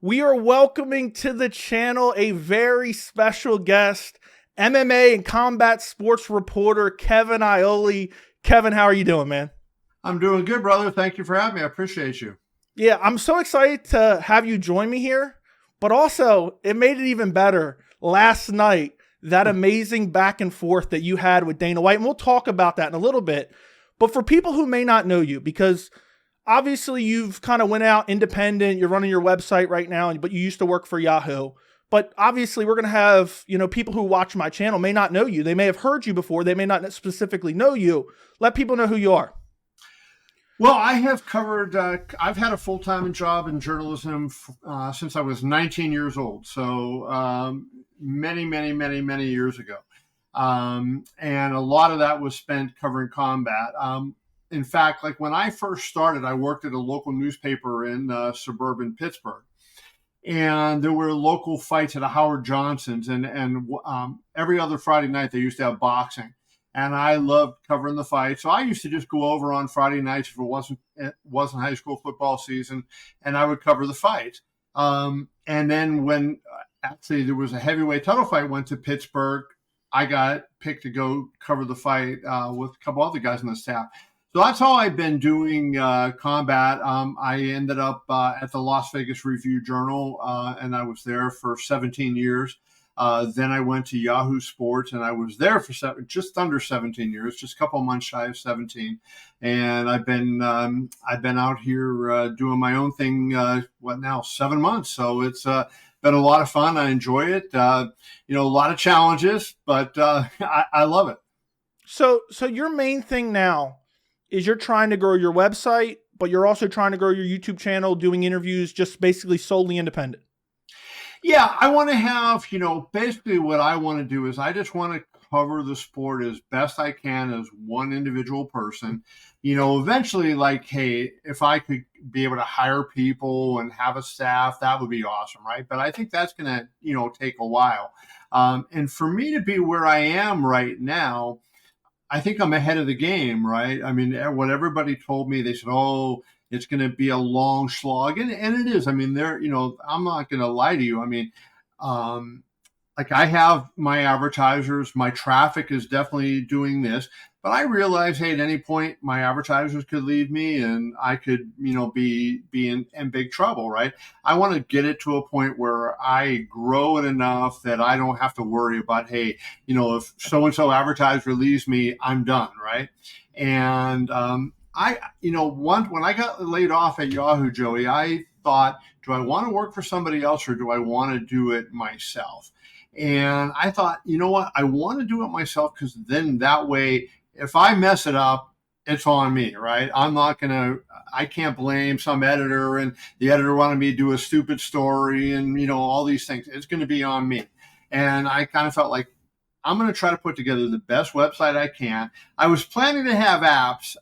We are welcoming to the channel a very special guest, MMA and combat sports reporter Kevin Iole. Kevin, how are you doing, man? I'm doing good, brother. Thank you for having me. I appreciate you. Yeah, I'm so excited to have you join me here, but also it made it even better last night, that amazing back and forth that you had with Dana White. And we'll talk about that in a little bit. But for people who may not know you, because obviously you've kind of went out independent, you're running your website right now, but you used to work for Yahoo. But obviously we're going to have, people who watch my channel may not know you. They may have heard you before. They may not specifically know you. Let people know who you are. Well, I have covered, I've had a full-time job in journalism since I was 19 years old. So many years ago. And a lot of that was spent covering combat. In fact, like when I first started, I worked at a local newspaper in suburban Pittsburgh. And there were local fights at a Howard Johnson's, and every other Friday night they used to have boxing, and I loved covering the fight. So I used to just go over on Friday nights if it wasn't high school football season, and I would cover the fight. And then when actually there was a heavyweight title fight went to Pittsburgh, I got picked to go cover the fight with a couple other guys on the staff. So that's how I've been doing combat. I ended up at the Las Vegas Review Journal, and I was there for 17 years. Then I went to Yahoo Sports, and I was there for just under 17 years, just a couple of months shy of 17. And I've been out here doing my own thing. 7 months? So it's been a lot of fun. I enjoy it. A lot of challenges, but I love it. So your main thing now is you're trying to grow your website, but you're also trying to grow your YouTube channel, doing interviews, just basically solely independent. Yeah, I want to have, basically what I want to do is I just want to cover the sport as best I can as one individual person. Eventually, like, hey, if I could be able to hire people and have a staff, that would be awesome, right? But I think that's going to, take a while. And for me to be where I am right now, I think I'm ahead of the game, right? I mean, what everybody told me, they said, oh, it's going to be a long slog. And it is. I mean, I'm not going to lie to you. I mean, um, like I have my advertisers, my traffic is definitely doing this, but I realize, hey, at any point my advertisers could leave me and I could, be in big trouble, right? I want to get it to a point where I grow it enough that I don't have to worry about, hey, if so-and-so advertiser leaves me, I'm done, right? And when I got laid off at Yahoo, Joey, I thought, do I want to work for somebody else or do I want to do it myself? And I thought, you know what? I want to do it myself because then that way, if I mess it up, it's on me, right? I can't blame some editor and the editor wanted me to do a stupid story and, all these things. It's going to be on me. And I kind of felt like I'm going to try to put together the best website I can. I was planning to have apps,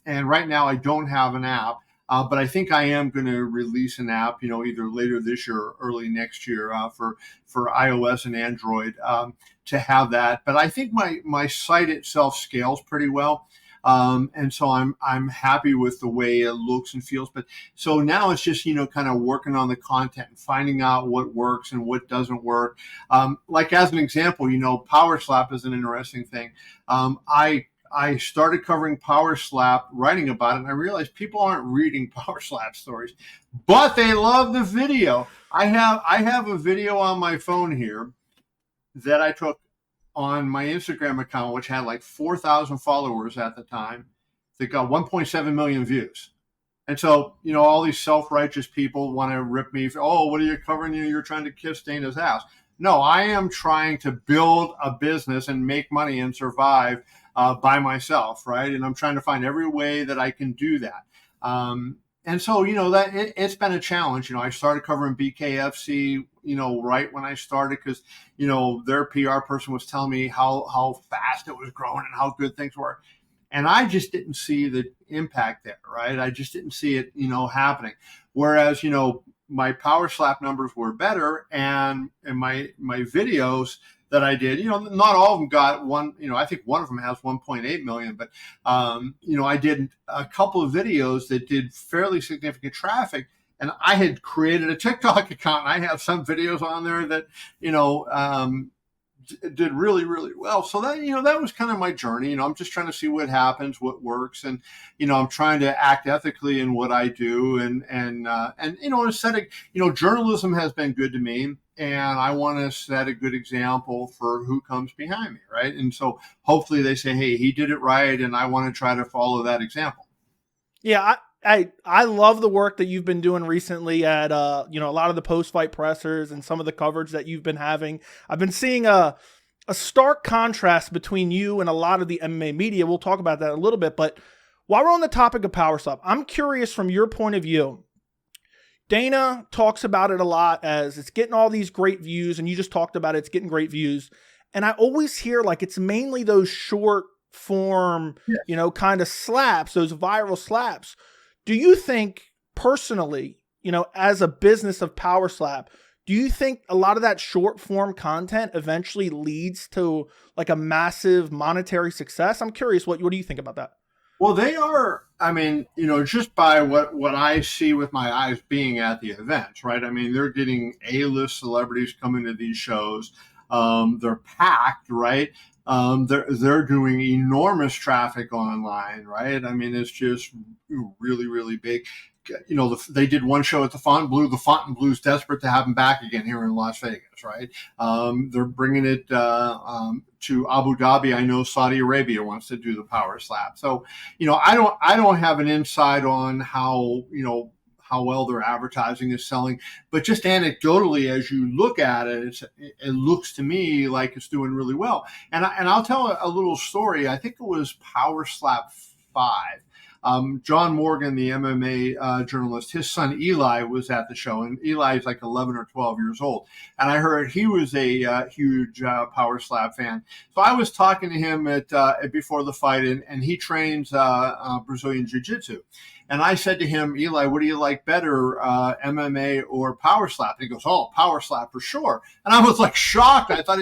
and right now I don't have an app. But I think I am going to release an app, either later this year or early next year for iOS and Android to have that. But I think my site itself scales pretty well. And so I'm happy with the way it looks and feels. But so now it's just, kind of working on the content and finding out what works and what doesn't work. Like as an example, PowerSlap is an interesting thing. I started covering PowerSlap, writing about it, and I realized people aren't reading PowerSlap stories, but they love the video. I have a video on my phone here that I took on my Instagram account, which had like 4,000 followers at the time, that got 1.7 million views. And so, all these self-righteous people want to rip me. Oh, what are you covering? You're trying to kiss Dana's ass. No, I am trying to build a business and make money and survive by myself, right? And I'm trying to find every way that I can do that. And so, that it's been a challenge. I started covering BKFC, right when I started because, their PR person was telling me how fast it was growing and how good things were. And I just didn't see the impact there, right? I just didn't see it, happening. Whereas, my PowerSlap numbers were better and my videos that I did, not all of them got one, I think one of them has 1.8 million, but, I did a couple of videos that did fairly significant traffic and I had created a TikTok account. And I have some videos on there that, did really, really well. So that, that was kind of my journey. I'm just trying to see what happens, what works. And, I'm trying to act ethically in what I do. And instead of, journalism has been good to me, and I want to set a good example for who comes behind me. Right. And so hopefully they say, hey, he did it right. And I want to try to follow that example. Yeah. I love the work that you've been doing recently at, a lot of the post-fight pressers and some of the coverage that you've been having. I've been seeing a stark contrast between you and a lot of the MMA media. We'll talk about that in a little bit, but while we're on the topic of PowerSlap, I'm curious from your point of view. Dana talks about it a lot as it's getting all these great views, and you just talked about it's getting great views. And I always hear like it's mainly those short form, Yes. kind of slaps, those viral slaps. Do you think personally, as a business of PowerSlap, do you think a lot of that short form content eventually leads to like a massive monetary success? I'm curious, what do you think about that? Well, they are, I mean, just by what I see with my eyes being at the events, right? I mean, they're getting A-list celebrities coming to these shows. They're packed, right? They're doing enormous traffic online, right? I mean, it's just really, really big. They did one show at the Fontainebleau. The Fontainebleau's desperate to have them back again here in Las Vegas, right? They're bringing it to Abu Dhabi. I know Saudi Arabia wants to do the PowerSlap. So, I don't have an insight on how well their advertising is selling, but just anecdotally, as you look at it, it looks to me like it's doing really well. And I'll tell a little story. I think it was PowerSlap 5. John Morgan, the MMA journalist, his son Eli was at the show, and Eli is like 11 or 12 years old. And I heard he was a huge PowerSlap fan. So I was talking to him at before the fight, and he trains Brazilian Jiu-Jitsu. And I said to him, Eli, what do you like better, MMA or PowerSlap? And he goes, oh, PowerSlap for sure. And I was like shocked. I thought,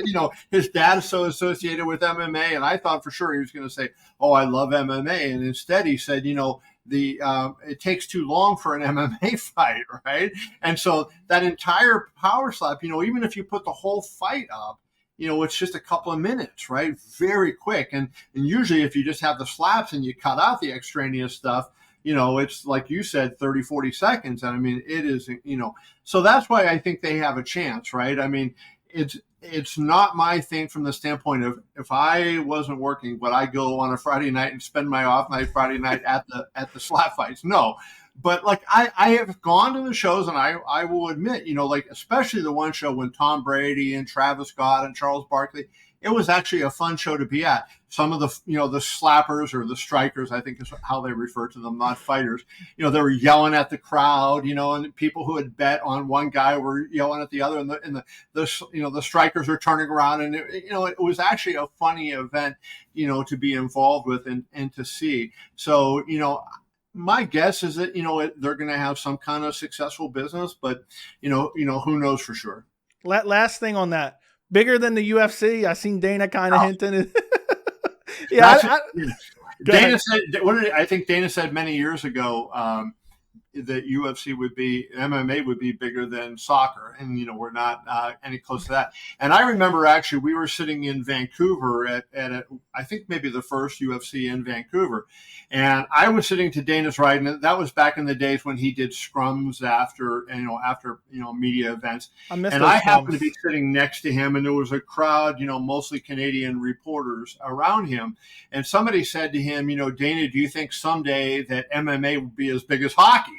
his dad is so associated with MMA, and I thought for sure he was going to say, oh, I love MMA. And instead he said, it takes too long for an MMA fight, right? And so that entire PowerSlap, even if you put the whole fight up, it's just a couple of minutes, right? Very quick. And usually if you just have the slaps and you cut out the extraneous stuff, it's like you said, 30, 40 seconds. And I mean, it is, so that's why I think they have a chance, right? I mean, it's not my thing from the standpoint of if I wasn't working, would I go on a Friday night and spend my off night Friday night at the slap fights? No. But like I have gone to the shows, and I will admit, like especially the one show when Tom Brady and Travis Scott and Charles Barkley, it was actually a fun show to be at. Some of the, the slappers or the strikers, I think is how they refer to them, not fighters. They were yelling at the crowd, and people who had bet on one guy were yelling at the other, and the strikers are turning around, and it was actually a funny event, to be involved with and to see. So, my guess is that, they're going to have some kind of successful business, but, who knows for sure. Last thing on that. Bigger than the UFC? I seen Dana kind of hinting it. Dana said, I think Dana said many years ago that UFC would be, MMA would be bigger than soccer. And, we're not any close to that. And I remember actually we were sitting in Vancouver at I think maybe the first UFC in Vancouver. And I was sitting to Dana's right. And that was back in the days when he did scrums after media events. I happened to be sitting next to him, and there was a crowd, mostly Canadian reporters around him. And somebody said to him, Dana, do you think someday that MMA will be as big as hockey?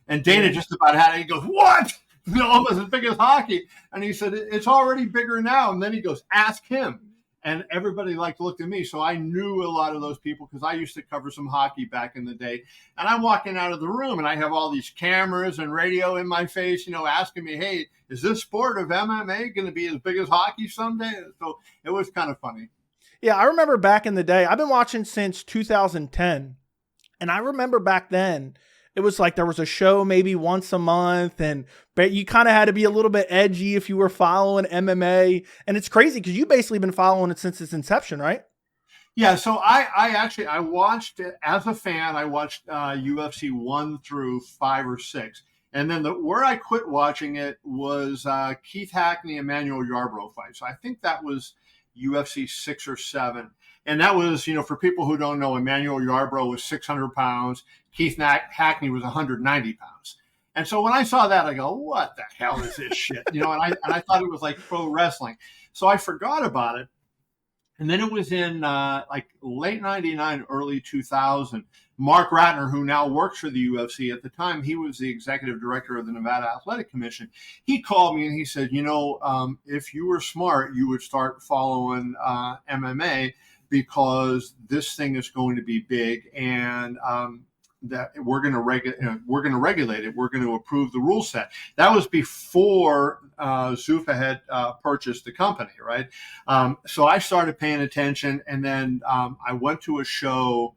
And Dana just about had it. He goes, what? Almost as big as hockey. And he said, it's already bigger now. And then he goes, ask him. And everybody looked at me. So I knew a lot of those people because I used to cover some hockey back in the day. And I'm walking out of the room, and I have all these cameras and radio in my face, asking me, hey, is this sport of MMA going to be as big as hockey someday? So it was kind of funny. Yeah, I remember back in the day, I've been watching since 2010. And I remember back then, it was like there was a show maybe once a month, but you kind of had to be a little bit edgy if you were following MMA. And it's crazy because you've basically been following it since its inception, right? Yeah, so I watched it as a fan. I watched UFC 1 through 5 or 6. And then where I quit watching it was Keith Hackney, Emmanuel Yarbrough fight. So I think that was UFC 6 or 7. And that was, for people who don't know, Emmanuel Yarbrough was 600 pounds. Keith Hackney was 190 pounds. And so when I saw that, I go, what the hell is this shit? And I thought it was like pro wrestling. So I forgot about it. And then it was in like late 99, early 2000. Mark Ratner, who now works for the UFC, at the time, he was the executive director of the Nevada Athletic Commission. He called me and he said, if you were smart, you would start following MMA because this thing is going to be big, and that we're going to regulate it. We're going to approve the rule set. That was before Zuffa had purchased the company, right? So I started paying attention, and then I went to a show.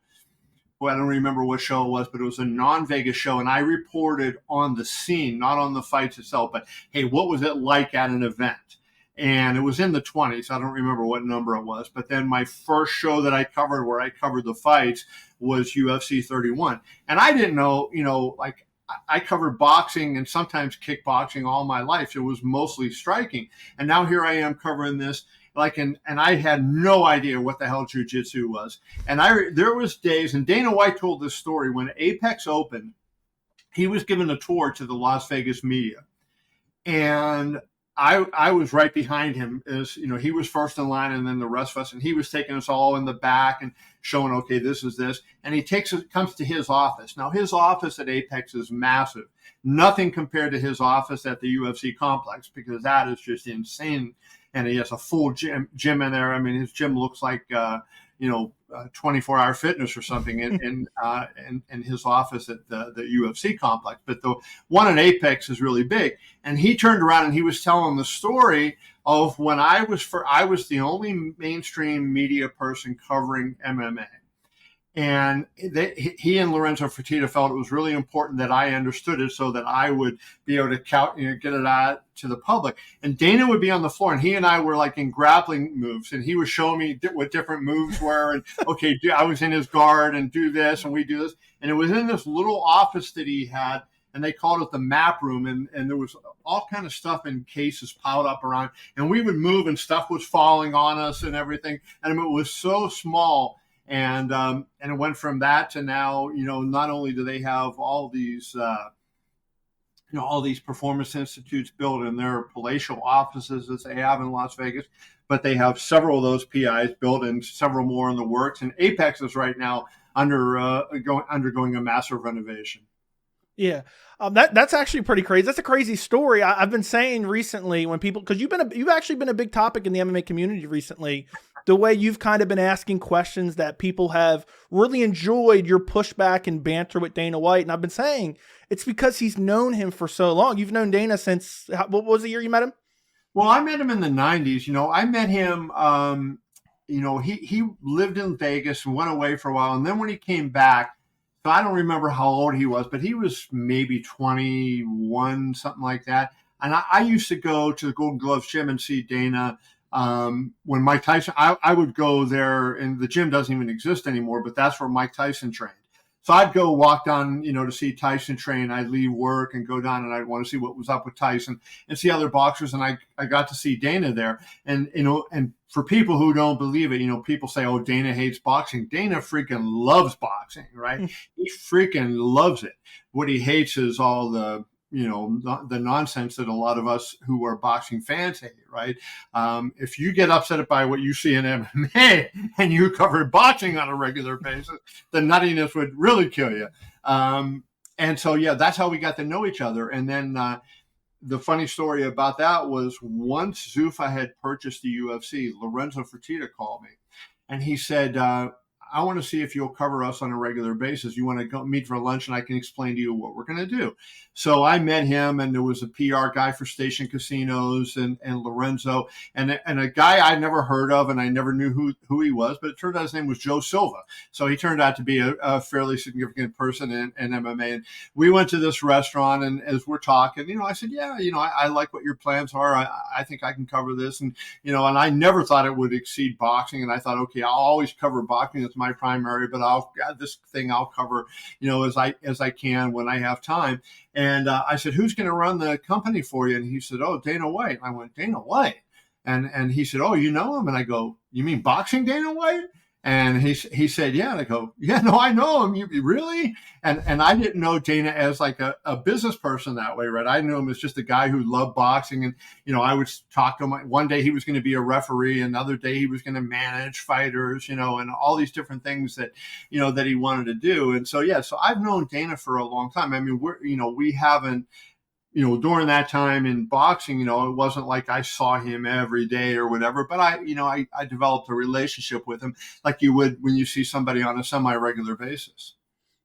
Well, I don't remember what show it was, but it was a non-Vegas show, and I reported on the scene, not on the fights itself, but hey, what was it like at an event? And it was in the 20s. I don't remember what number it was. But then my first show that I covered, where I covered the fights, was UFC 31. And I didn't know, like I covered boxing and sometimes kickboxing all my life. It was mostly striking. And now here I am covering this. And I had no idea what the hell jiu-jitsu was. And there was days, and Dana White told this story, when Apex opened, he was given a tour to the Las Vegas media. And I was right behind him, as he was first in line, and then the rest of us, and he was taking us all in the back and showing, okay, this is this. And he comes to his office. Now, his office at Apex is massive. Nothing compared to his office at the UFC complex, because that is just insane. And he has a full gym in there. I mean, his gym looks like 24-hour fitness or something in his office at the UFC complex. But the one at Apex is really big. And he turned around and he was telling the story of when I was the only mainstream media person covering MMA. And he and Lorenzo Fertitta felt it was really important that I understood it, so that I would be able to get it out to the public. And Dana would be on the floor, and he and I were like in grappling moves, and he was showing me what different moves were. And okay, I was in his guard, and do this, and we do this. And it was in this little office that he had, and they called it the map room. And there was all kind of stuff in cases piled up around, and we would move, and stuff was falling on us and everything. And it was so small. And it went from that to now, not only do they have all these, all these performance institutes built in their palatial offices that they have in Las Vegas, but they have several of those PIs built and several more in the works. And Apex is right now undergoing a massive renovation. Yeah, that's actually pretty crazy. That's a crazy story. I've been saying recently, when people, because you've actually been a big topic in the MMA community recently, the way you've kind of been asking questions that people have really enjoyed your pushback and banter with Dana White. And I've been saying it's because he's known him for so long. You've known Dana since, what was the year you met him? Well, I met him in the 90s. I met him, he lived in Vegas and went away for a while. And then when he came back, so I don't remember how old he was, but he was maybe 21, something like that. And I used to go to the Golden Gloves gym and see Dana when Mike Tyson, I would go there, and the gym doesn't even exist anymore, but that's where Mike Tyson trained. So I'd go walk down, to see Tyson train. I'd leave work and go down, and I'd want to see what was up with Tyson and see other boxers. And I got to see Dana there. And, and for people who don't believe it, people say, oh, Dana hates boxing. Dana freaking loves boxing, right? He freaking loves it. What he hates is all the nonsense that a lot of us who are boxing fans hate, right? If you get upset by what you see in MMA and you cover boxing on a regular basis, the nuttiness would really kill you. And so, yeah, that's how we got to know each other. And then the funny story about that was, once Zuffa had purchased the UFC, Lorenzo Fertitta called me, and he said, I want to see if you'll cover us on a regular basis. You want to go meet for lunch, and I can explain to you what we're going to do. So I met him, and there was a PR guy for Station Casinos and Lorenzo, and a guy I'd never heard of, and I never knew who he was, but it turned out his name was Joe Silva. So he turned out to be a fairly significant person in MMA. And we went to this restaurant, and as we're talking, I said, yeah, I like what your plans are. I think I can cover this. And, and I never thought it would exceed boxing. And I thought, okay, I'll always cover boxing. That's my my primary, but I'll cover, as I can when I have time. And I said, who's going to run the company for you? And he said, oh, Dana White. I went, Dana White. And he said, oh, you know him? And I go, you mean boxing Dana White? And he said, yeah. And I go, yeah, no, I know him. You really? And I didn't know Dana as like a business person that way, right? I knew him as just a guy who loved boxing. And, I would talk to him. One day he was going to be a referee. Another day he was going to manage fighters, and all these different things that, that he wanted to do. And so, yeah, so I've known Dana for a long time. I mean, we haven't, during that time in boxing, it wasn't like I saw him every day or whatever, but I developed a relationship with him like you would when you see somebody on a semi-regular basis.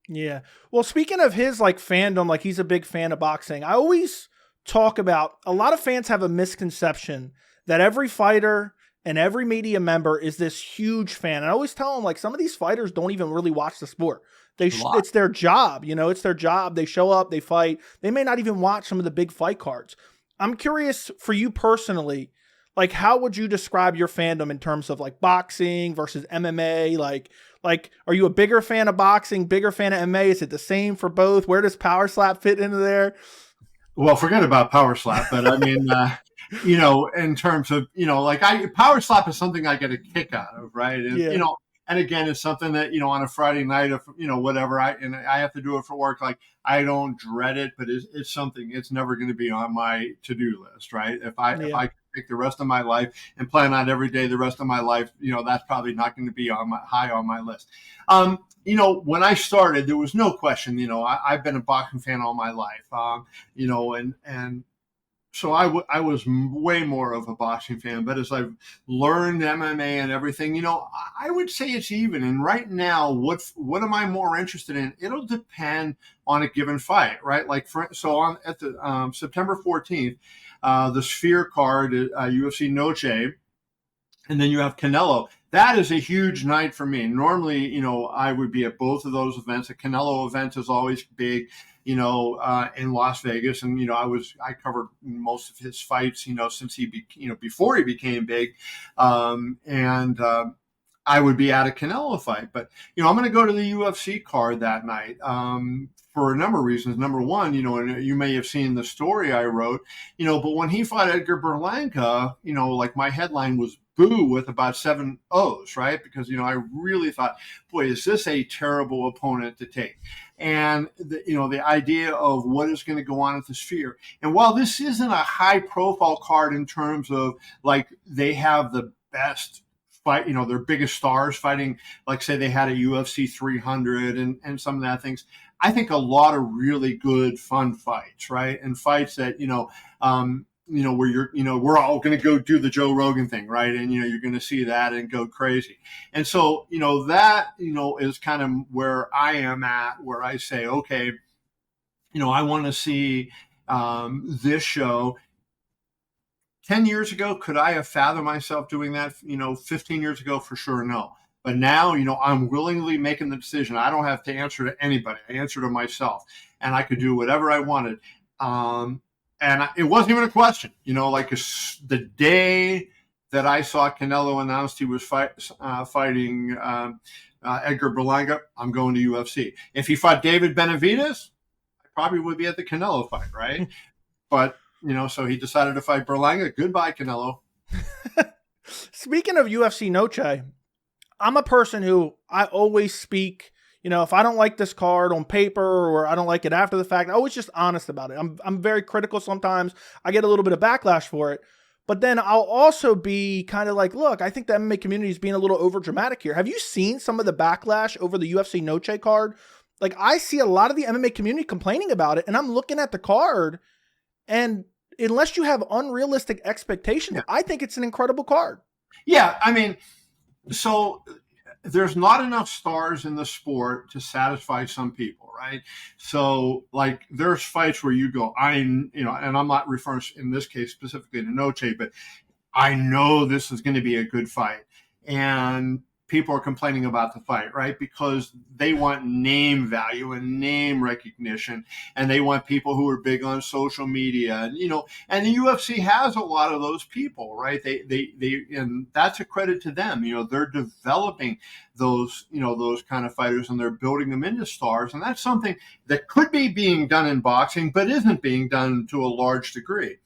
Yeah. Well, speaking of his like fandom, like he's a big fan of boxing. I always talk about, a lot of fans have a misconception that every fighter and every media member is this huge fan. And I always tell them, like, some of these fighters don't even really watch the sport. It's their job, it's their job. They show up, they fight. They may not even watch some of the big fight cards. I'm curious for you personally, like, how would you describe your fandom in terms of like boxing versus MMA? Like, are you a bigger fan of boxing, bigger fan of MMA? Is it the same for both? Where does PowerSlap fit into there? Well, forget about PowerSlap, but I mean, in terms of, PowerSlap is something I get a kick out of, right? And, Yeah. And again, it's something that, on a Friday night, if, whatever, I have to do it for work. Like, I don't dread it, but it's something, it's never going to be on my to-do list, right? If I could pick the rest of my life and plan on every day the rest of my life, that's probably not going to be high on my list. When I started, there was no question, I've been a boxing fan all my life, and so I was way more of a boxing fan, but as I've learned MMA and everything, I would say it's even. And right now, what am I more interested in? It'll depend on a given fight, right? Like, at the September 14th, the Sphere card, UFC Noche, and then you have Canelo. That is a huge night for me. Normally, I would be at both of those events. A Canelo event is always big, in Las Vegas. And, I covered most of his fights, since before he became big. I would be at a Canelo fight. But, I'm going to go to the UFC card that night. For a number of reasons. Number one, and you may have seen the story I wrote, but when he fought Edgar Berlanga, like my headline was boo with about 7 O's, right? Because, I really thought, boy, is this a terrible opponent to take? And, the idea of what is going to go on at the Sphere. And while this isn't a high profile card in terms of like they have the best fight, their biggest stars fighting, like say they had a UFC 300 and some of that things, I think a lot of really good fun fights, right? And fights that, where you're, we're all going to go do the Joe Rogan thing, right? And, you're going to see that and go crazy. And so, that, is kind of where I am at, where I say, okay, I want to see this show. 10 years ago, could I have fathomed myself doing that? 15 years ago, for sure, no. But now, I'm willingly making the decision. I don't have to answer to anybody. I answer to myself, and I could do whatever I wanted. And it wasn't even a question. The day that I saw Canelo announced he was fighting Edgar Berlanga, I'm going to UFC. If he fought David Benavidez, I probably would be at the Canelo fight, right? But, so he decided to fight Berlanga. Goodbye, Canelo. Speaking of UFC Noche, I'm a person who I always speak, if I don't like this card on paper or I don't like it after the fact, I'm always just honest about it. I'm very critical sometimes. I get a little bit of backlash for it. But then I'll also be kind of like, look, I think the MMA community is being a little over dramatic here. Have you seen some of the backlash over the UFC Noche card? Like, I see a lot of the MMA community complaining about it, and I'm looking at the card, and unless you have unrealistic expectations, yeah, I think it's an incredible card. Yeah, I mean, so there's not enough stars in the sport to satisfy some people, right? So like there's fights where you go, and I'm not referring in this case specifically to Noche, but I know this is going to be a good fight. And people are complaining about the fight, right? Because they want name value and name recognition, and they want people who are big on social media, and and the UFC has a lot of those people, right? They and that's a credit to them. They're developing those kind of fighters, and they're building them into stars, and that's something that could be being done in boxing, but isn't being done to a large degree.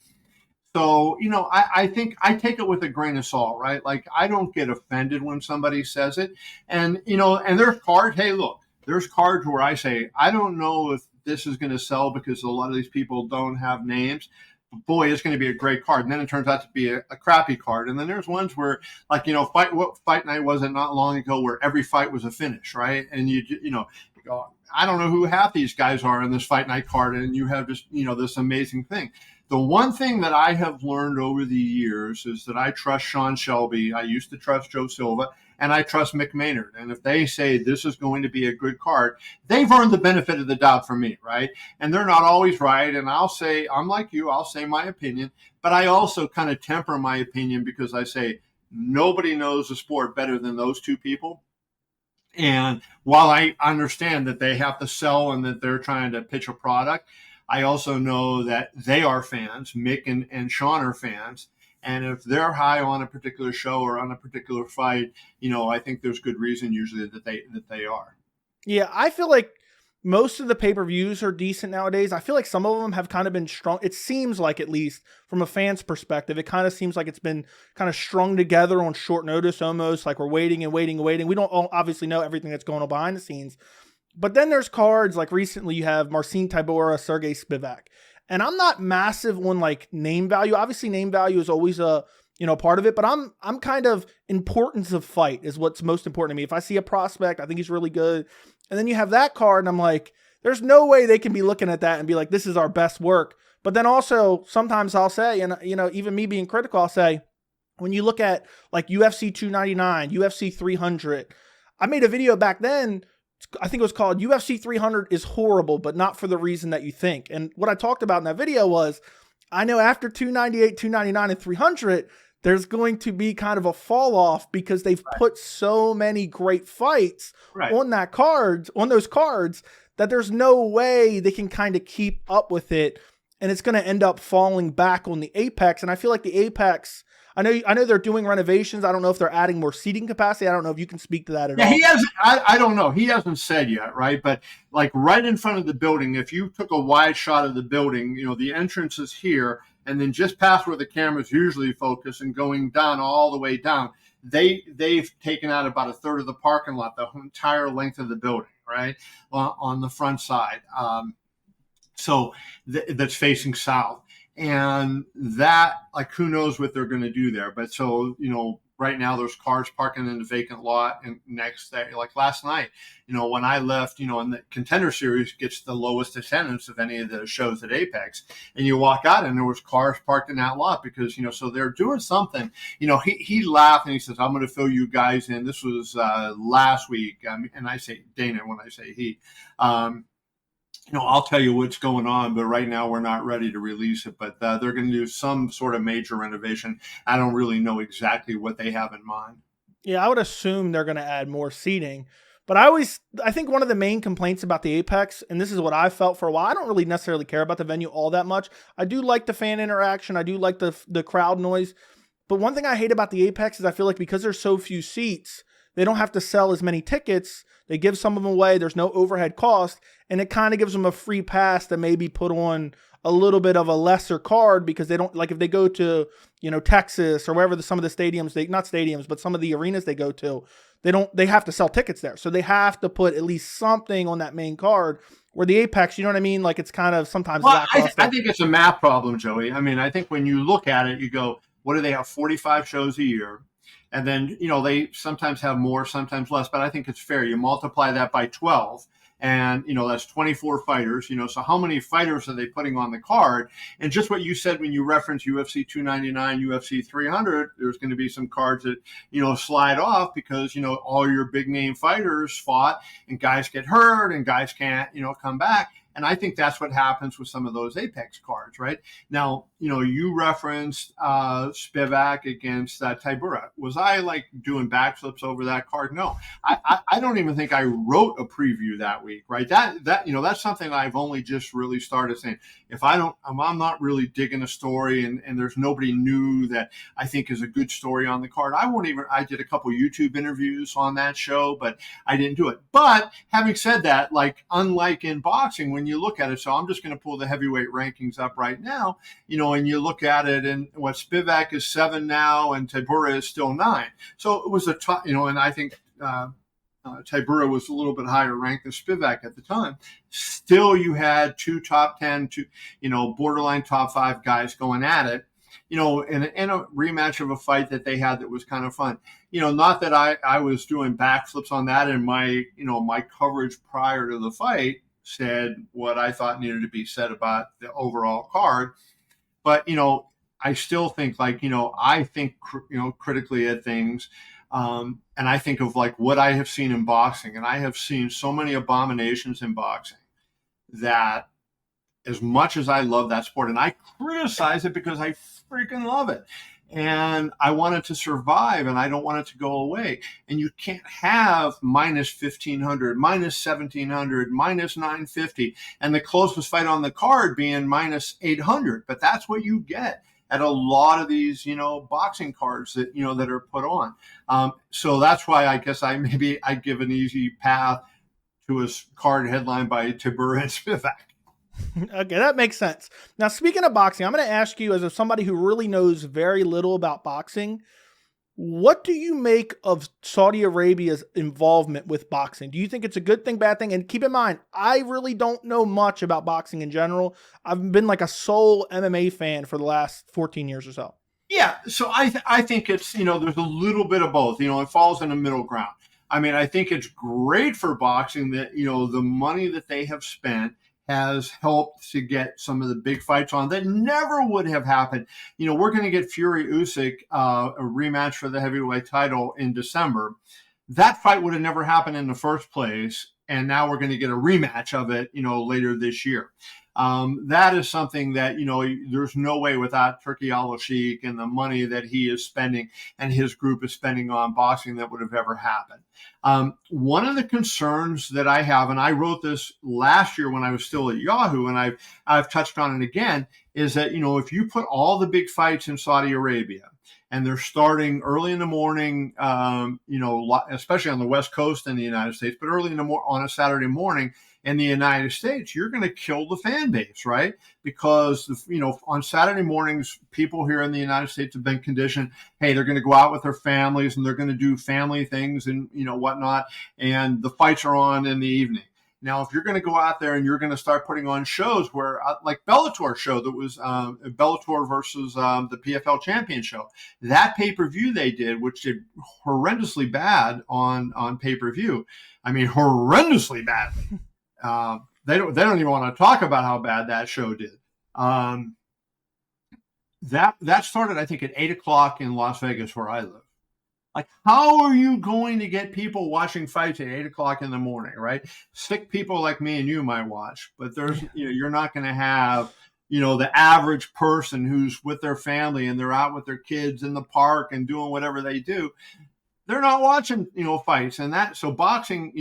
So, I think I take it with a grain of salt, right? Like, I don't get offended when somebody says it. And, and there's cards. Hey, look, there's cards where I say, I don't know if this is going to sell because a lot of these people don't have names. But boy, it's going to be a great card. And then it turns out to be a crappy card. And then there's ones where, like, what fight night was it not long ago where every fight was a finish, right? And you go, I don't know who half these guys are in this fight night card. And you have just, this amazing thing. The one thing that I have learned over the years is that I trust Sean Shelby. I used to trust Joe Silva, and I trust Mick Maynard. And if they say this is going to be a good card, they've earned the benefit of the doubt from me, right? And they're not always right. And I'll say, I'm like you, I'll say my opinion, but I also kind of temper my opinion because I say nobody knows the sport better than those two people. And while I understand that they have to sell and that they're trying to pitch a product, I also know that they are fans. Mick and Sean are fans. And if they're high on a particular show or on a particular fight, I think there's good reason usually that they are. Yeah, I feel like most of the pay-per-views are decent nowadays. I feel like some of them have kind of been strong. It seems like, at least from a fan's perspective, it kind of seems like it's been kind of strung together on short notice, almost like we're waiting and waiting and waiting. We don't obviously know everything that's going on behind the scenes. But then there's cards like recently you have Marcin Tybura, Sergey Spivak. And I'm not massive on like name value. Obviously name value is always a, part of it, but I'm kind of importance of fight is what's most important to me. If I see a prospect, I think he's really good. And then you have that card and I'm like, there's no way they can be looking at that and be like, this is our best work. But then also sometimes I'll say, and even me being critical, I'll say, when you look at like UFC 299, UFC 300, I made a video back then, I think it was called UFC 300 is horrible, but not for the reason that you think. And what I talked about in that video was, I know after 298, 299, and 300, there's going to be kind of a fall off because they've put so many great fights on those cards that there's no way they can kind of keep up with it. And it's going to end up falling back on the Apex. And I feel like the Apex, I know they're doing renovations. I don't know if they're adding more seating capacity. I don't know if you can speak to that at all. He hasn't. I don't know. He hasn't said yet, right? But like right in front of the building, if you took a wide shot of the building, the entrance is here, and then just past where the cameras usually focus and going down all the way down, they've taken out about a third of the parking lot, the entire length of the building, right, on the front side. So that's facing south. And that, like, who knows what they're going to do there. But so, right now there's cars parking in the vacant lot, and next day, like last night, when I left, and the Contender Series gets the lowest attendance of any of the shows at Apex, and you walk out and there was cars parked in that lot because, so they're doing something. He laughed and he says, I'm going to fill you guys in. This was last week. And I say Dana when I say he. I'll tell you what's going on, but right now we're not ready to release it. But they're going to do some sort of major renovation. I don't really know exactly what they have in mind. Yeah, I would assume they're going to add more seating. But I think one of the main complaints about the Apex, and this is what I felt for a while, I don't really necessarily care about the venue all that much. I do like the fan interaction. I do like the crowd noise. But one thing I hate about the Apex is I feel like because there's so few seats, they don't have to sell as many tickets. They give some of them away. There's no overhead cost. And it kind of gives them a free pass to maybe put on a little bit of a lesser card because they don't, like if they go to, Texas or wherever some of the stadiums, not stadiums, but some of the arenas they go to, they have to sell tickets there. So they have to put at least something on that main card where the Apex, you know what I mean? Like it's kind of sometimes. Well, I think it's a math problem, Joey. I mean, I think when you look at it, you go, what do they have? 45 shows a year. And then, they sometimes have more, sometimes less, but I think it's fair. You multiply that by 12 and, that's 24 fighters, so how many fighters are they putting on the card? And just what you said when you reference UFC 299, UFC 300, there's going to be some cards that, slide off because, all your big name fighters fought and guys get hurt and guys can't, come back. And I think that's what happens with some of those Apex cards, right? Now, you referenced Spivak against Tybura. Was I like doing backflips over that card? No, I don't even think I wrote a preview that week, right? That's something I've only just really started saying. If I'm not really digging a story and there's nobody new that I think is a good story on the card, I did a couple YouTube interviews on that show, but I didn't do it. But having said that, like unlike in boxing, when you look at it, so I'm just going to pull the heavyweight rankings up right now, and you look at it, and what Spivak is 7 now, and Tybura is still 9. So it was a top, and I think Tybura was a little bit higher ranked than Spivak at the time. Still, you had 2 top 10, borderline top 5 guys going at it. In a rematch of a fight that they had that was kind of fun. Not that I was doing backflips on that, and my coverage prior to the fight said what I thought needed to be said about the overall card. But, I still think I think, critically at things. And I think of like what I have seen in boxing, and I have seen so many abominations in boxing that as much as I love that sport, and I criticize it because I freaking love it, and I want it to survive, and I don't want it to go away. And you can't have minus 1,500, minus 1,700, minus 950, and the closest fight on the card being minus 800. But that's what you get at a lot of these, boxing cards that, that are put on. So that's why I guess I give an easy path to a card headlined by Tybura and Spivak. Okay, that makes sense. Now, speaking of boxing, I'm going to ask you, as somebody who really knows very little about boxing, what do you make of Saudi Arabia's involvement with boxing? Do you think it's a good thing, bad thing? And keep in mind, I really don't know much about boxing in general. I've been like a sole MMA fan for the last 14 years or so. Yeah, so I think it's, there's a little bit of both. It falls in the middle ground. I mean, I think it's great for boxing that, the money that they have spent has helped to get some of the big fights on that never would have happened. We're going to get Fury Usyk, a rematch for the heavyweight title in December. That fight would have never happened in the first place. And now we're going to get a rematch of it, later this year. That is something that, there's no way without Turki Al-Sheikh and the money that he is spending and his group is spending on boxing that would have ever happened. One of the concerns that I have, and I wrote this last year when I was still at Yahoo, and I've touched on it again, is that, if you put all the big fights in Saudi Arabia, and they're starting early in the morning, especially on the West Coast in the United States, but early in on a Saturday morning in the United States, you're going to kill the fan base, right? Because, on Saturday mornings, people here in the United States have been conditioned, hey, they're going to go out with their families and they're going to do family things and, whatnot. And the fights are on in the evening. Now, if you're going to go out there and you're going to start putting on shows where, like Bellator show that was Bellator versus the PFL champion show, that pay-per-view they did, which did horrendously bad on pay-per-view. I mean, horrendously badly. They don't even want to talk about how bad that show did. That started, I think, at 8:00 in Las Vegas, where I live. Like, how are you going to get people watching fights at 8:00 in the morning, right? Sick people like me and you might watch, but there's, you're not going to have, the average person who's with their family and they're out with their kids in the park and doing whatever they do. They're not watching, fights. And so boxing,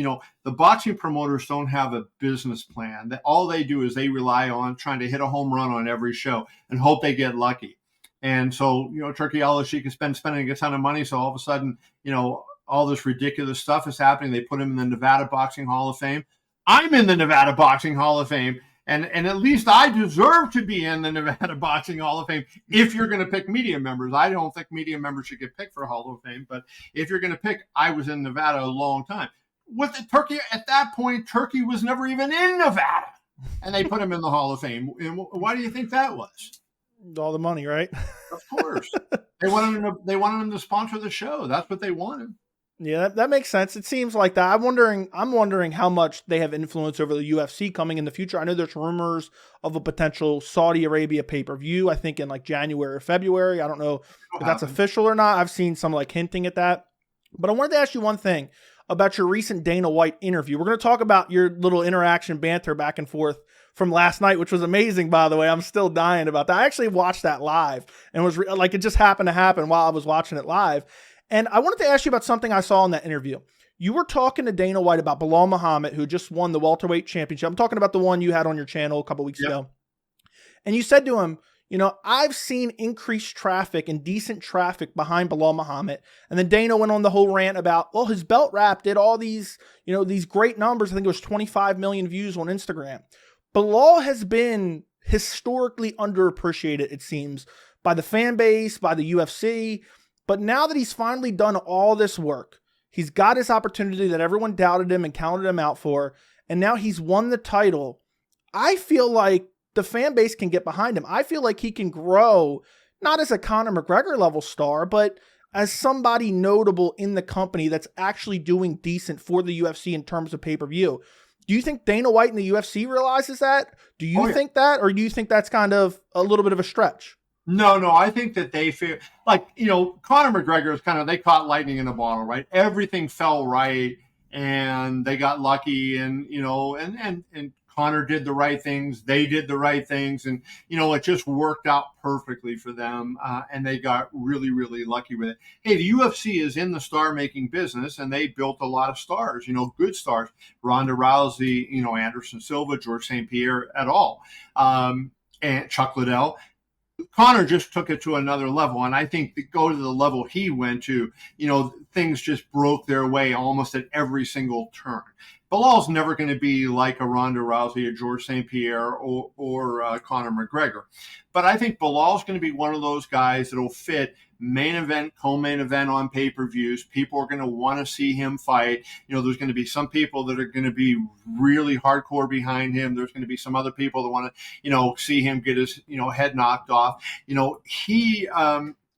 the boxing promoters don't have a business plan. That all they do is they rely on trying to hit a home run on every show and hope they get lucky. And so, Turki Al-Sheikh has been spending a ton of money. So all of a sudden, all this ridiculous stuff is happening. They put him in the Nevada Boxing Hall of Fame. I'm in the Nevada Boxing Hall of Fame. And at least I deserve to be in the Nevada Boxing Hall of Fame if you're going to pick media members. I don't think media members should get picked for Hall of Fame. But if you're going to pick, I was in Nevada a long time. With Turkey, at that point, Turkey was never even in Nevada. And they put him in the Hall of Fame. And why do you think that was? All the money, right? Of course. They wanted him to sponsor the show. That's what they wanted. Yeah, that makes sense. It seems like that. I'm wondering how much they have influence over the UFC coming in the future. I know there's rumors of a potential Saudi Arabia pay-per-view, I think in like January or February. I don't know if that's official or not. I've seen some like hinting at that. But I wanted to ask you one thing about your recent Dana White interview. We're going to talk about your little interaction banter back and forth from last night, which was amazing, by the way. I'm still dying about that. I actually watched that live and was like, it just happened to happen while I was watching it live. And I wanted to ask you about something I saw in that interview. You were talking to Dana White about Belal Muhammad, who just won the welterweight championship. I'm talking about the one you had on your channel a couple weeks ago. And you said to him, you know, I've seen increased traffic and decent traffic behind Belal Muhammad. And then Dana went on the whole rant about, well, his belt rap did all these, you know, these great numbers. I think it was 25 million views on Instagram. Belal has been historically underappreciated, it seems, by the fan base, by the UFC. But now that he's finally done all this work, he's got his opportunity that everyone doubted him and counted him out for, and now he's won the title. I feel like the fan base can get behind him. I feel like he can grow, not as a Conor McGregor level star, but as somebody notable in the company that's actually doing decent for the UFC in terms of pay-per-view. Do you think Dana White in the UFC realizes that? Do you think that? Or do you think that's kind of a little bit of a stretch? No, I think that they feel like, you know, Conor McGregor is kind of, they caught lightning in a bottle, right? Everything fell right and they got lucky, and, you know, and Conor did the right things. They did the right things. And, you know, it just worked out perfectly for them. And they got really, really lucky with it. Hey, the UFC is in the star making business, and they built a lot of stars, you know, good stars. Ronda Rousey, you know, Anderson Silva, George St. Pierre et al. And Chuck Liddell. Conor just took it to another level. And I think to go to the level he went to, you know, things just broke their way almost at every single turn. Belal's never going to be like a Ronda Rousey, a George St. Pierre, or Conor McGregor. But I think Belal's going to be one of those guys that'll fit main event, co-main event on pay-per-views. People are going to want to see him fight. You know, there's going to be some people that are going to be really hardcore behind him. There's going to be some other people that want to, you know, see him get his, you know, head knocked off. You know,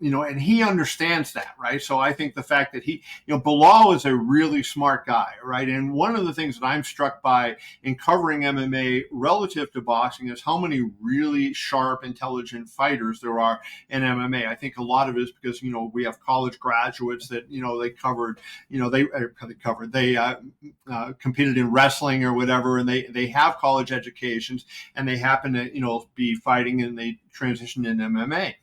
you know, and he understands that, right? So I think the fact that he, you know, Belal is a really smart guy, right? And one of the things that I'm struck by in covering MMA relative to boxing is how many really sharp, intelligent fighters there are in MMA. I think a lot of it is because, you know, we have college graduates that, you know, they covered, you know, they competed in wrestling or whatever, and they have college educations, and they happen to, you know, be fighting, and they transitioned into MMA.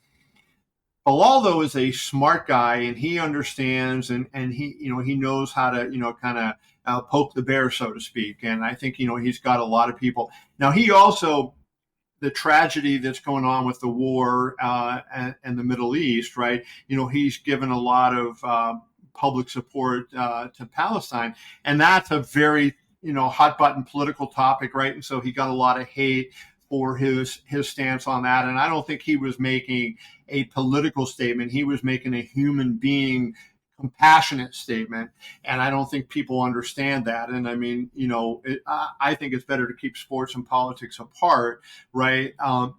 Belal, though, is a smart guy, and he understands, and he, you know, he knows how to, you know, kind of poke the bear, so to speak. And I think, you know, he's got a lot of people. Now, he also, the tragedy that's going on with the war and the Middle East, right? You know, he's given a lot of public support to Palestine, and that's a very, you know, hot button political topic, right? And so he got a lot of hate for his stance on that. And I don't think he was making a political statement. He was making a human being compassionate statement. And I don't think people understand that. And I mean, you know, I think it's better to keep sports and politics apart, right?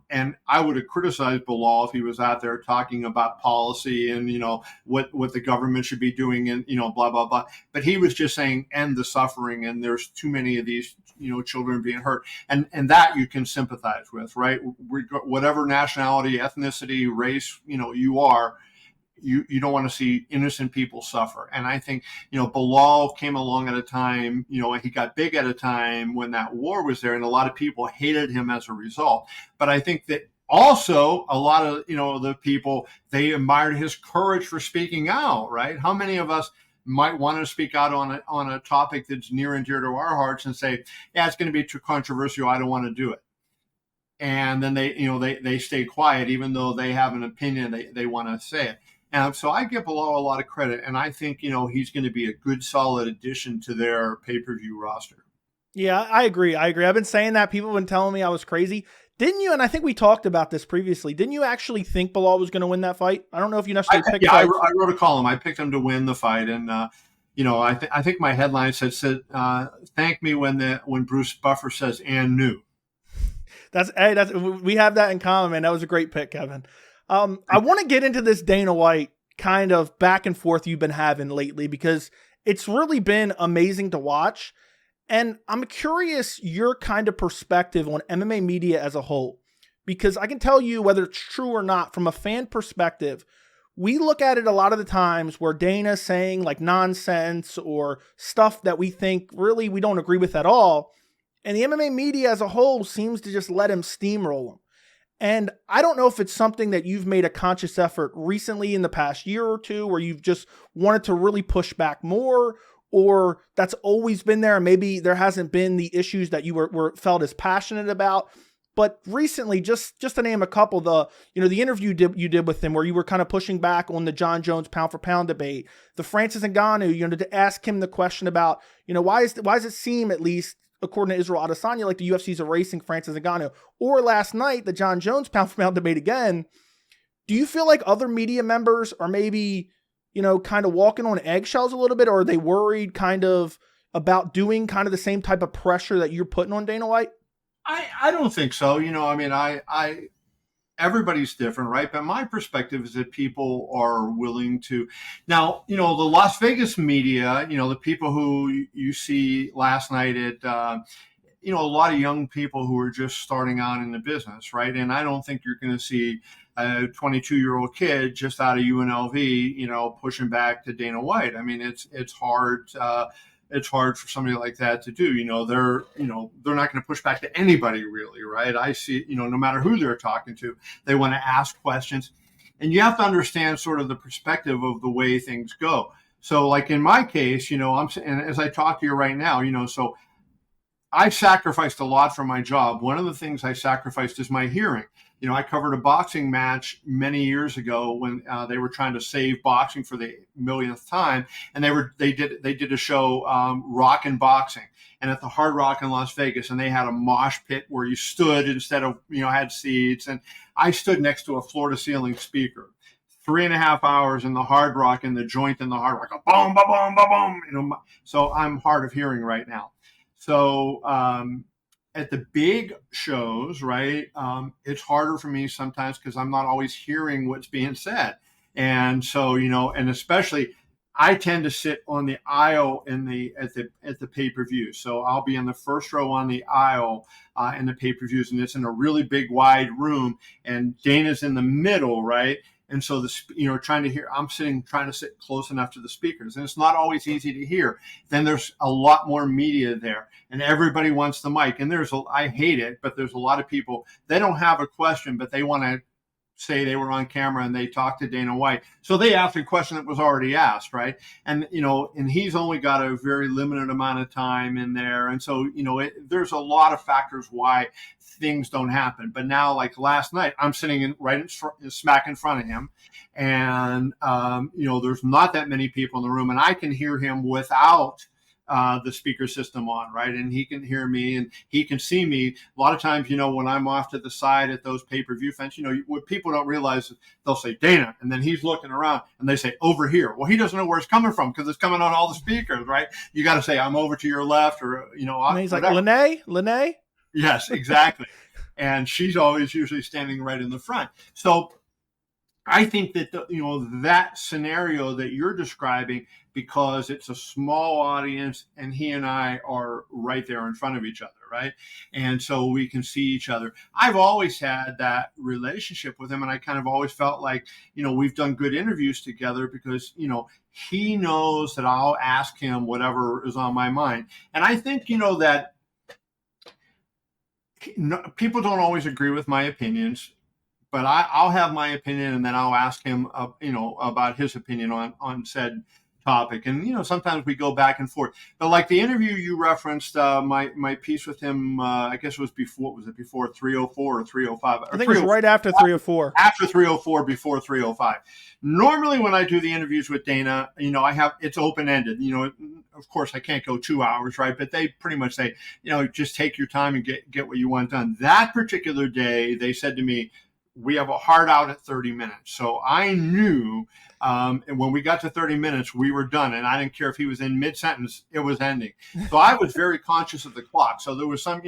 And I would have criticized Belal if he was out there talking about policy and, you know, what the government should be doing and, you know, blah, blah, blah. But he was just saying, end the suffering. And there's too many of these, you know, children being hurt. And that you can sympathize with, right? Whatever nationality, ethnicity, race, you know, you are, you don't want to see innocent people suffer. And I think, you know, Belal came along at a time, you know, he got big at a time when that war was there, and a lot of people hated him as a result. But I think that also a lot of, you know, the people, they admired his courage for speaking out, right? How many of us might want to speak out on a topic that's near and dear to our hearts and say, yeah, it's going to be too controversial, I don't want to do it. And then they, you know, they stay quiet, even though they have an opinion, they want to say it. And so I give Belal a lot of credit, and I think, you know, he's going to be a good, solid addition to their pay-per-view roster. Yeah, I agree. I've been saying that. People have been telling me I was crazy. Didn't you? And I think we talked about this previously. Didn't you actually think Belal was going to win that fight? I don't know if you necessarily picked. Yeah, I wrote a column. I picked him to win the fight, and you know, I think my headline said "Thank me when Bruce Buffer says and new." That's we have that in common, man. That was a great pick, Kevin. I want to get into this Dana White kind of back and forth you've been having lately, because it's really been amazing to watch. And I'm curious your kind of perspective on MMA media as a whole, because I can tell you whether it's true or not, from a fan perspective, we look at it a lot of the times where Dana's saying like nonsense or stuff that we think really we don't agree with at all. And the MMA media as a whole seems to just let him steamroll him. And I don't know if it's something that you've made a conscious effort recently in the past year or two where you've just wanted to really push back more, or that's always been there. And maybe there hasn't been the issues that you were felt as passionate about. But recently, just to name a couple, the interview you did with him where you were kind of pushing back on the Jon Jones pound for pound debate, the Francis Ngannou, to ask him the question about, why does it seem, at least according to Israel Adesanya, like the UFC's erasing Francis Ngannou, or last night, the Jon Jones pound for pound debate again. Do you feel like other media members are maybe, kind of walking on eggshells a little bit, or are they worried kind of about doing kind of the same type of pressure that you're putting on Dana White? I don't think so. I everybody's different, right? But my perspective is that people are willing to. Now, the Las Vegas media, the people who you see last night at, a lot of young people who are just starting out in the business, right? And I don't think you're going to see a 22-year-old kid just out of UNLV, pushing back to Dana White. I mean, it's hard. It's hard for somebody like that to do. They're not going to push back to anybody really, right? I see, no matter who they're talking to, they want to ask questions. And you have to understand sort of the perspective of the way things go. So like in my case, and as I talk to you right now, so I sacrificed a lot for my job. One of the things I sacrificed is my hearing. I covered a boxing match many years ago when they were trying to save boxing for the millionth time, and they did a show, Rock and Boxing, and at the Hard Rock in Las Vegas, and they had a mosh pit where you stood instead of had seats, and I stood next to a floor to ceiling speaker. 3.5 hours in the Hard Rock, in the joint in the Hard Rock, boom, boom, boom, boom, boom. So I'm hard of hearing right now. So at the big shows, right, it's harder for me sometimes because I'm not always hearing what's being said. And so, and especially I tend to sit on the aisle at the pay-per-view. So I'll be in the first row on the aisle in the pay-per-views, and it's in a really big wide room, and Dana's in the middle, right? And so trying to sit close enough to the speakers, and it's not always easy to hear. Then there's a lot more media there, and everybody wants the mic. And I hate it, but there's a lot of people, they don't have a question, but they want to say they were on camera and they talked to Dana White. So they asked a question that was already asked, right? And, and he's only got a very limited amount of time in there. And so, there's a lot of factors why things don't happen. But now, like last night, I'm sitting smack in front of him, and, there's not that many people in the room, and I can hear him without the speaker system on, right? And he can hear me and he can see me. A lot of times, when I'm off to the side at those pay-per-view events, what people don't realize is they'll say Dana, and then he's looking around and they say over here. Well, he doesn't know where it's coming from because it's coming on all the speakers, right? You got to say I'm over to your left, or and he's whatever. Like Lene. Yes, exactly. And she's always usually standing right in the front. So I think that that scenario that you're describing, because it's a small audience and he and I are right there in front of each other, right? And so we can see each other. I've always had that relationship with him, and I kind of always felt like, we've done good interviews together because, he knows that I'll ask him whatever is on my mind. And I think, that people don't always agree with my opinions, but I'll have my opinion, and then I'll ask him, about his opinion on said topic. And, sometimes we go back and forth. But like the interview you referenced, my piece with him, I guess was before 304 or 305? I think it was right after 304. After 304, before 305. Normally when I do the interviews with Dana, it's open-ended. Of course I can't go 2 hours, right? But they pretty much say, just take your time and get what you want done. That particular day, they said to me, we have a hard out at 30 minutes. So I knew, and when we got to 30 minutes, we were done. And I didn't care if he was in mid-sentence, it was ending. So I was very conscious of the clock. So there was some,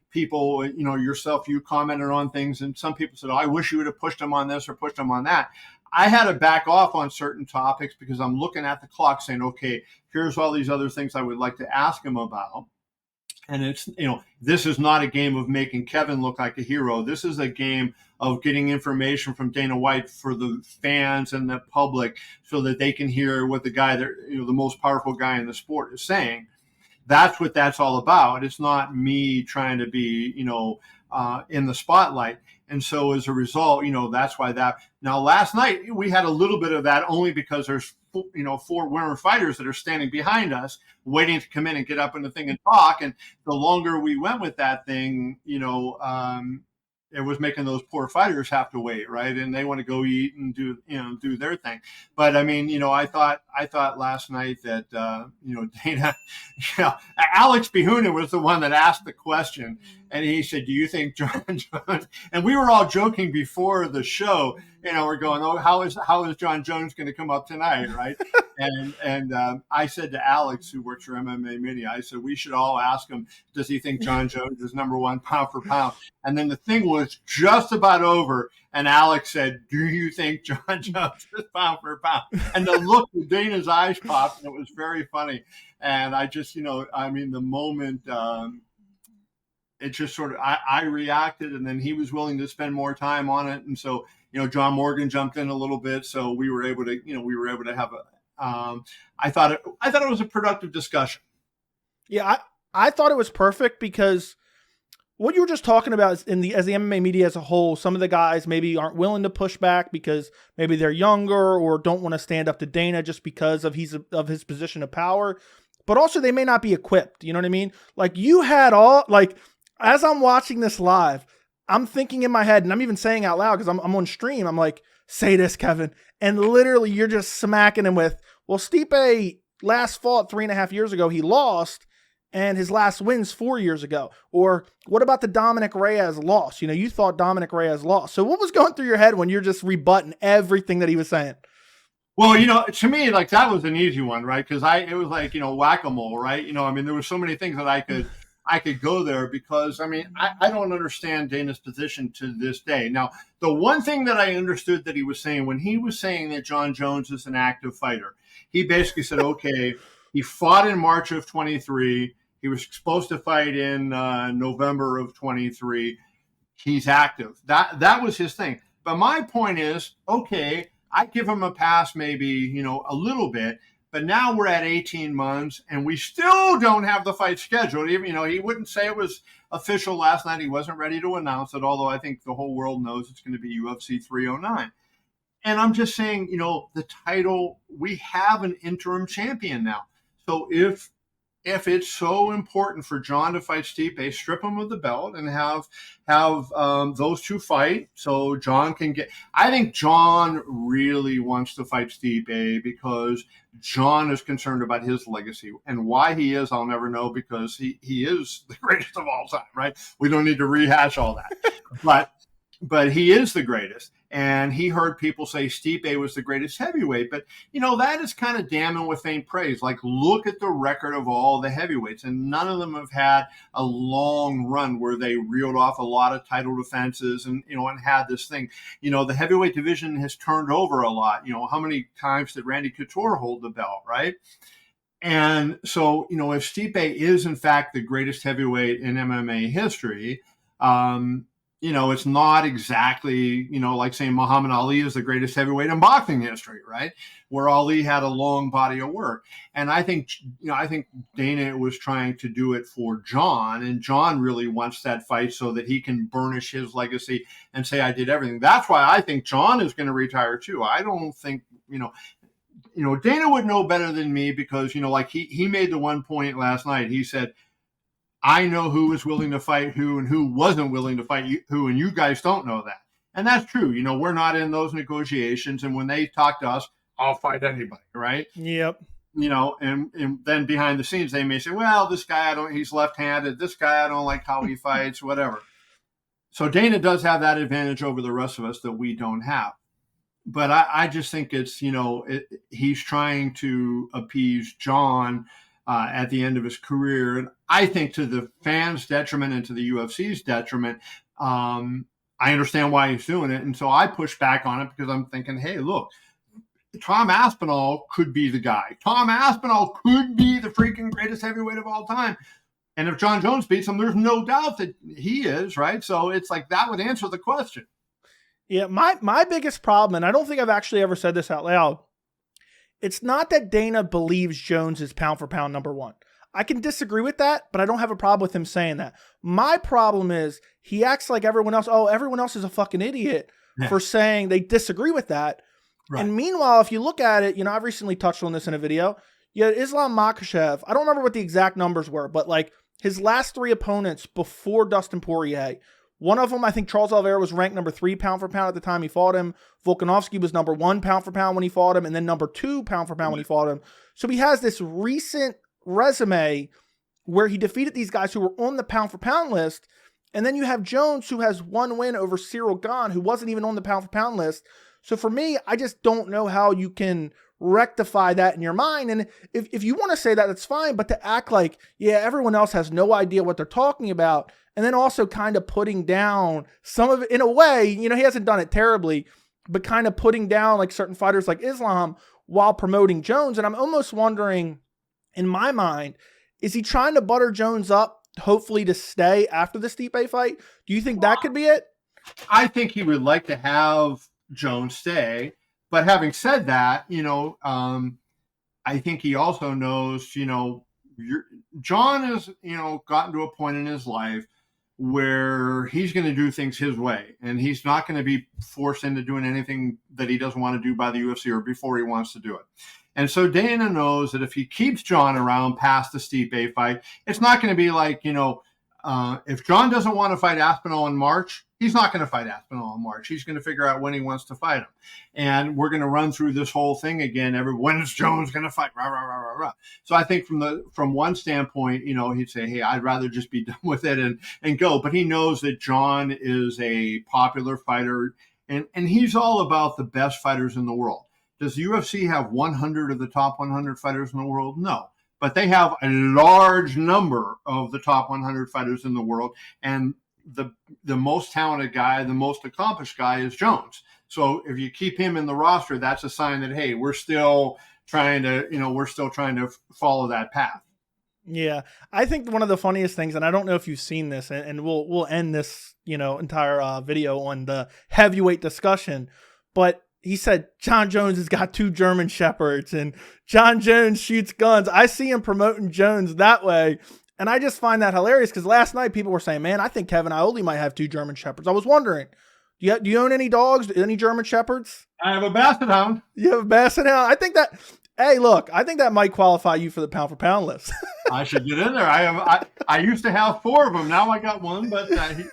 people, yourself, you commented on things, and some people said, I wish you would have pushed him on this or pushed him on that. I had to back off on certain topics because I'm looking at the clock saying, okay, here's all these other things I would like to ask him about. And it's, this is not a game of making Kevin look like a hero. This is a game of getting information from Dana White for the fans and the public so that they can hear what the guy that, the most powerful guy in the sport is saying. that's what that's all about. It's not me trying to be, in the spotlight. And so as a result, that's why that. Now, last night we had a little bit of that only because there's, 4 women fighters that are standing behind us waiting to come in and get up in the thing and talk. And the longer we went with that thing, it was making those poor fighters have to wait, right? And they want to go eat and do their thing. But I mean, I thought last night that Dana, Alex Behuna was the one that asked the question, and he said, "Do you think Jon Jones?" And we were all joking before the show. We're going, "Oh, how is Jon Jones going to come up tonight?" Right? and I said to Alex, who works for MMA Media, I said we should all ask him, does he think Jon Jones is #1 pound for pound? And then the thing was just about over, and Alex said, "Do you think Jon Jones is pound for pound?" And the look in Dana's eyes popped, and it was very funny. And I just, the moment, it just sort of, I reacted, and then he was willing to spend more time on it. And so, John Morgan jumped in a little bit. So we were able to have I thought it was a productive discussion. Yeah. I thought it was perfect because what you were just talking about is as the MMA media as a whole, some of the guys maybe aren't willing to push back because maybe they're younger or don't want to stand up to Dana just because of his position of power, but also they may not be equipped. You know what I mean? Like you had as I'm watching this live, I'm thinking in my head, and I'm even saying out loud because I'm on stream. I'm like, say this, Kevin. And literally you're just smacking him with, well, Stipe last fought 3.5 years ago. He lost. And his last win's 4 years ago. Or what about the Dominic Reyes loss? You thought Dominic Reyes lost. So what was going through your head when you're just rebutting everything that he was saying? Well, to me, like that was an easy one, right? Because it was like, whack-a-mole, right? There were so many things that I could go there because, I don't understand Dana's position to this day. Now, the one thing that I understood that he was saying when he was saying that Jon Jones is an active fighter, he basically said, okay, he fought in March of 23. He was supposed to fight in November of 23. He's active. That was his thing. But my point is, okay, I give him a pass maybe, a little bit. But now we're at 18 months and we still don't have the fight scheduled. Even, he wouldn't say it was official last night. He wasn't ready to announce it, although I think the whole world knows it's going to be UFC 309. And I'm just saying, the title, we have an interim champion now. So if it's so important for Jon to fight Stipe, strip him of the belt and have those two fight so Jon can get. I think Jon really wants to fight Stipe because Jon is concerned about his legacy, and why he is, I'll never know, because he is the greatest of all time, right? We don't need to rehash all that, but he is the greatest. And he heard people say Stipe was the greatest heavyweight. But, that is kind of damning with faint praise. Like, look at the record of all the heavyweights. And none of them have had a long run where they reeled off a lot of title defenses and had this thing. The heavyweight division has turned over a lot. How many times did Randy Couture hold the belt, right? And so, if Stipe is, in fact, the greatest heavyweight in MMA history, it's not exactly, like saying Muhammad Ali is the greatest heavyweight in boxing history, right? Where Ali had a long body of work. And I think Dana was trying to do it for Jon, and Jon really wants that fight so that he can burnish his legacy and say, I did everything. That's why I think Jon is going to retire too. I don't think, Dana would know better than me because, like he made the one point last night. He said, I know who was willing to fight who and who wasn't willing to fight who, and you guys don't know that. And that's true. We're not in those negotiations. And when they talk to us, I'll fight anybody, right? Yep. And then behind the scenes, they may say, well, this guy, he's left-handed. This guy, I don't like how he fights, whatever. So Dana does have that advantage over the rest of us that we don't have. But I just think it's, he's trying to appease Jon at the end of his career. And I think to the fans' detriment and to the UFC's detriment, I understand why he's doing it. And so I push back on it because I'm thinking, hey, look, Tom Aspinall could be the guy. Tom Aspinall could be the freaking greatest heavyweight of all time. And if Jon Jones beats him, there's no doubt that he is, right? So it's like that would answer the question. Yeah, my biggest problem, and I don't think I've actually ever said this out loud, it's not that Dana believes Jones is pound for pound #1. I can disagree with that, but I don't have a problem with him saying that. My problem is he acts like everyone else. Oh, everyone else is a fucking idiot for saying they disagree with that. Right. And meanwhile, if you look at it, I've recently touched on this in a video. Yeah, Islam Makhachev, I don't remember what the exact numbers were, but like his last 3 opponents before Dustin Poirier, one of them, I think Charles Oliveira was ranked number 3 pound for pound at the time he fought him. Volkanovski was number 1 pound for pound when he fought him, and then number 2 pound for pound when he fought him. So he has this recent resume where he defeated these guys who were on the pound for pound list. And then you have Jones, who has 1 win over Cyril Gane, who wasn't even on the pound for pound list. So for me, I just don't know how you can rectify that in your mind. And if you want to say that, that's fine. But to act like, yeah, everyone else has no idea what they're talking about, and then also kind of putting down some of it in a way, he hasn't done it terribly, but kind of putting down like certain fighters like Islam while promoting Jones. And I'm almost wondering, in my mind, is he trying to butter Jones up, hopefully to stay after the Stipe fight? Do you think that could be it? I think he would like to have Jones stay. But having said that, I think he also knows, Jon has, gotten to a point in his life where he's going to do things his way, and he's not going to be forced into doing anything that he doesn't want to do by the UFC or before he wants to do it. And so Dana knows that if he keeps Jon around past the Stipe fight, it's not going to be like, if Jon doesn't want to fight Aspinall in March, he's not going to fight Aspinall in March. He's going to figure out when he wants to fight him. And we're going to run through this whole thing again. When is Jones going to fight? Rah, rah, rah, rah, rah. So I think from one standpoint, he'd say, hey, I'd rather just be done with it and go. But he knows that Jon is a popular fighter, and he's all about the best fighters in the world. Does the UFC have 100 of the top 100 fighters in the world? No. But they have a large number of the top 100 fighters in the world. And the most talented guy, the most accomplished guy is Jones. So if you keep him in the roster, that's a sign that, hey, we're still trying to follow that path. Yeah. I think one of the funniest things, and I don't know if you've seen this, and we'll end this, entire video on the heavyweight discussion, but he said Jon Jones has got 2 German Shepherds and Jon Jones shoots guns. I see him promoting Jones that way. And I just find that hilarious because last night people were saying, man, I think Kevin Iole might have 2 German Shepherds. I was wondering, do you own any dogs, any German Shepherds? I have a Basset Hound. You have a Basset Hound? I think that might qualify you for the pound for pound list. I should get in there. I used to have 4 of them. Now I got 1, but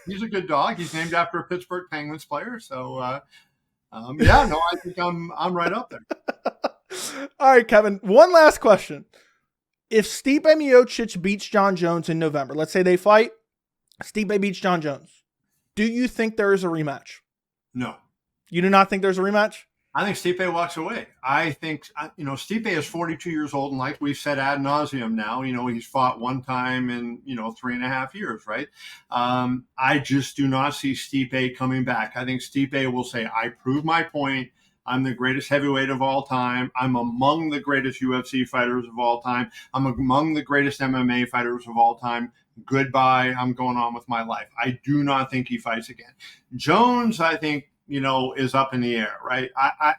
he's a good dog. He's named after a Pittsburgh Penguins player. So, I think I'm right up there. All right, Kevin, one last question. If Stipe Miocic beats Jon Jones in November, let's say they fight, Stipe beats Jon Jones, do you think there is a rematch? No. You do not think there's a rematch? I think Stipe walks away. I think, Stipe is 42 years old, and like we've said ad nauseum now, he's fought 1 time in, 3.5 years, right? I just do not see Stipe coming back. I think Stipe will say, I proved my point. I'm the greatest heavyweight of all time. I'm among the greatest UFC fighters of all time. I'm among the greatest MMA fighters of all time. Goodbye. I'm going on with my life. I do not think he fights again. Jones, I think, is up in the air, right?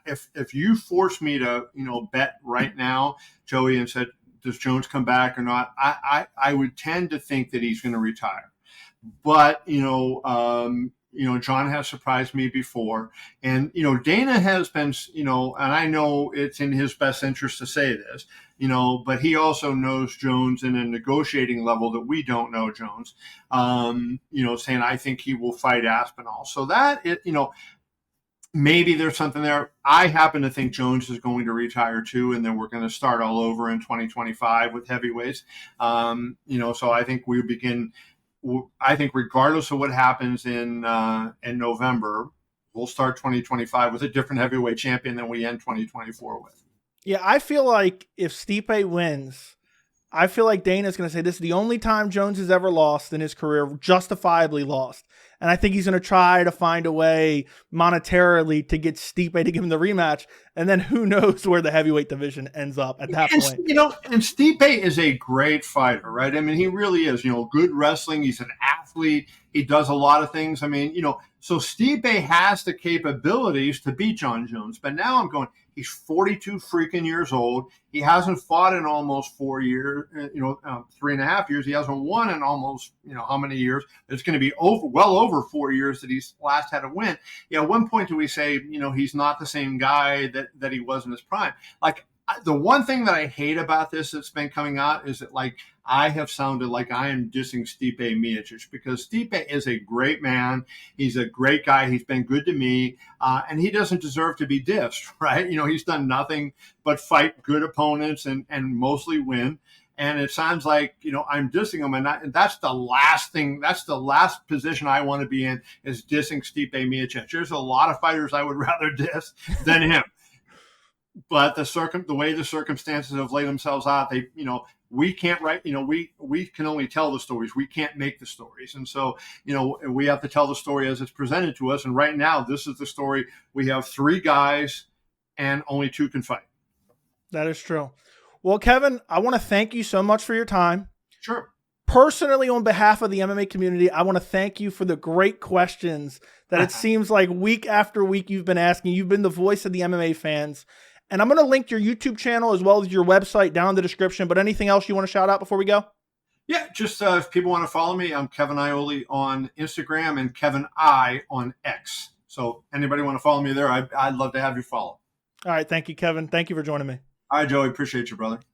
If you force me to, bet right now, Joey, and said, does Jones come back or not? I would tend to think that he's going to retire. But, Jon has surprised me before. And, Dana has been, and I know it's in his best interest to say this, but he also knows Jones in a negotiating level that we don't know Jones, saying, I think he will fight Aspinall. So that, maybe there's something there. I happen to think Jones is going to retire too, and then we're going to start all over in 2025 with heavyweights. So I think we begin. I think regardless of what happens in November, we'll start 2025 with a different heavyweight champion than we end 2024 with. Yeah, I feel like if Stipe wins, I feel like Dana's going to say this is the only time Jones has ever lost in his career, justifiably lost. And I think he's going to try to find a way monetarily to get Stipe to give him the rematch. And then who knows where the heavyweight division ends up at that point. And Stipe is a great fighter, right? I mean, he really is, good wrestling. He's an athlete. athlete. He does a lot of things. I mean, so Stipe has the capabilities to beat Jon Jones. But now I'm going, he's 42 freaking years old. He hasn't fought in almost 4 years, 3.5 years. He hasn't won in almost, how many years? It's going to be well over 4 years that he's last had a win. At one point do we say, he's not the same guy that he was in his prime. Like, the one thing that I hate about this that's been coming out is that, like, I have sounded like I am dissing Stipe Miocic, because Stipe is a great man. He's a great guy. He's been good to me, and he doesn't deserve to be dissed, right? He's done nothing but fight good opponents and mostly win. And it sounds like, I'm dissing him. And that's the last thing. That's the last position I want to be in, is dissing Stipe Miocic. There's a lot of fighters I would rather diss than him. But the way the circumstances have laid themselves out, we can't write, we can only tell the stories. We can't make the stories. And so, we have to tell the story as it's presented to us. And right now, this is the story. We have 3 guys and only 2 can fight. That is true. Well, Kevin, I want to thank you so much for your time. Sure. Personally, on behalf of the MMA community, I want to thank you for the great questions that it seems like week after week you've been asking. You've been the voice of the MMA fans. And I'm going to link your YouTube channel as well as your website down in the description. But anything else you want to shout out before we go? Yeah, just if people want to follow me, I'm Kevin Iole on Instagram and Kevin I on X. So anybody want to follow me there, I'd love to have you follow. All right. Thank you, Kevin. Thank you for joining me. All right, Joey. Appreciate you, brother.